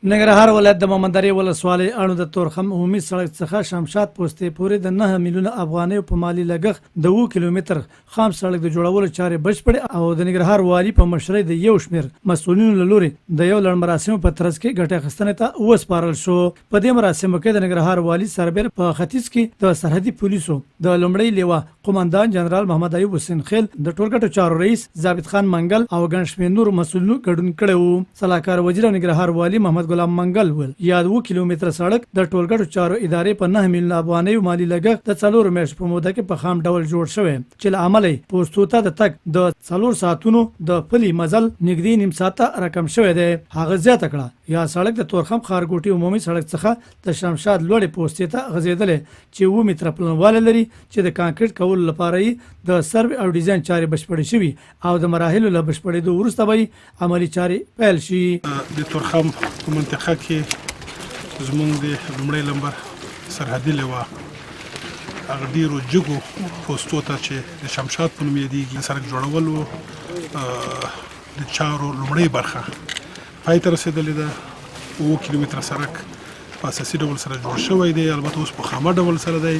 ننګرهار ولایت د مومندرې ولسوالۍ اړوند د تورخم عمومي سړک څخه شمشاد پوستې پورې د 9 میلیونه افغانۍ په مالی لګښت د 7 کیلومتر خام سړک د جوړولو چارې بشپړې او د ننګرهار والي په مشرۍ د یو شمېر مسؤلینو له لوري د یو لړ مراسمو په ترڅ کې ګټې اخیستنې ته وسپارل شو. په دې مراسمو کې د ننګرهار والي سربېر په ختیځ کې د سرحدي پولیسو د لومړي لیوا قومندان جنرال محمد ایوب حسین خیل د ټولګټو چارو رئیس ثابت خان منګل او ګڼ شمېر نور مسؤلینو ګډون کړی وو. صلاحکار وزیر ننګرهار والي محمد غلام منګل ول یا 2 کیلومتر سړک د ټولګټو چارو ادارې په 9 میلیونه افغانۍ مالی لګښت د 4 میاشتو په موده کې په خام ډول جوړ شوی چې له امله پوسټو ته د تګ د 4 ساعتونو د پلي مزل نږدې نیم ساعته رقم شوی دی. هغه زیاته کړه یا سړک د تورخم ښارګوټي عمومي سړک څخه د شمشاد لوړې پوستې ته غځېدلې چې 7 متره پلنواله لري چې د کانکریټ کولو لپاره یې د سروې او ډیزاین چارې بشپړې شوي او د مراحلو له بشپړېدو وروسته به عملي چارې پیل شي. د تورخم په منطقه کې زمونږ د لومړی لمبر سرحدي لیوا هغه ډېرو جګو پوستو ته چې د شمشاد په نوم یادېږي د سړک جوړولو د چارو لومړۍ برخه پای ته رسېدلې ده. 7 کیلومتره سړک په اساسي ډول سره جوړ شوی دی، البته اوس په خامه ډول سره دی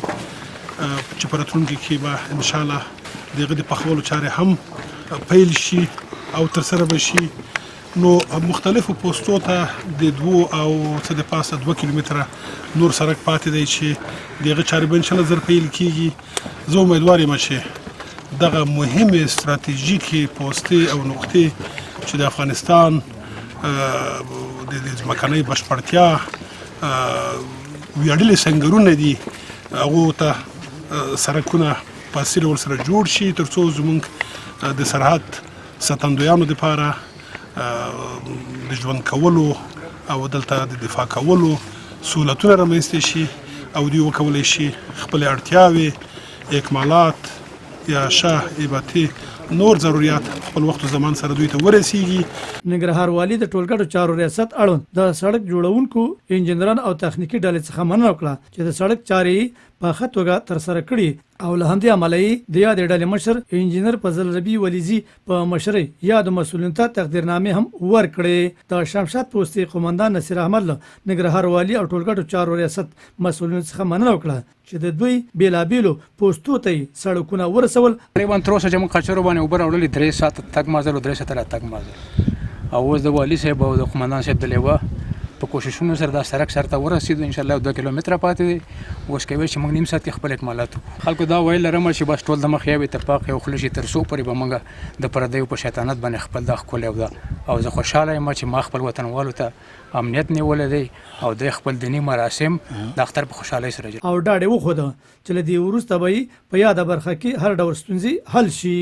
چې په راتلونکي کې به انشاءالله د هغه د پخولو چارې هم پیل شي او ترسره به شي. نو مختلفو پوستو ته د 2 او څه د پاسه 2 کیلومتره نور سړک پاتې دی چې د هغه چارې به انشاءالله زر پیل کیږي. زه امیدوار یم چې دغه مهمې استراتیژیکې پوستې او نقطې چې د افغانستان د ځمکنۍ بشپړتیا ویاړلي سنګرونه دي هغو ته سړکونه په اصلي ډول سره جوړ شي تر څو زموږ د سرحد ساتندویانو دپاره د ژوند کولو او دلته د دفاع کولو سهولتونه رامنځته شي او دوی وکولی شي خپلې اړتیاوې اکمالات یا اباتي نور ضروريات خپل وخت او زمان سره دوی ته ورسیږي. ننګرهار والي د ټولګټو چارو ریاست اړوند د سړک جوړونکو انجنیران او تخنیکی ډلې څخه مننه وکړه چې د سړک چارې په ښه توګه ترسره کړي او له همدې امله د یادې ډلې مشر انجینر فضل ربی ولیزي په مشرۍ یادو مسؤلینو ته تقدیرنامې هم ورکړې. د شمشاد پوستې قومندان نصیر احمد له ننګرهار والي او ټولګټو چارو ریاست مسؤلینو څخه مننه وکړه چې د دوی بیلابیلو پوستو ته سړکونه ورسول. تقریبا تر اوسه چې موږ کچرو باندې اوبه راوړلې 3 ساعته تګ مزل او 3 ساعته راتګ مزل او اوس د والي صاحب او د قومندان صاحب د لیوا په کوششونو سره دا سړک سرته ورسېدو انشاءالله 2 کیلومتره پاتې دی. اوس کوي چې موږ نیم ساعت کې خپل اکمالات خلکو دا ویل لرم چې بس ټول د مخ یو اتفاق یو خلشي تر څو پورې به موږ د پردیو په شیطانت باندې خپل د خپل او زه خوشاله یم چې ما خپل وطنوالو ته امنیت نیولې دی او د خپل دینی مراسم د اختر په خوشحالۍ سره او ډاډ وخوده چې لدی ورسته به په یاده برخه کې هر ډول ستونزې حل شي.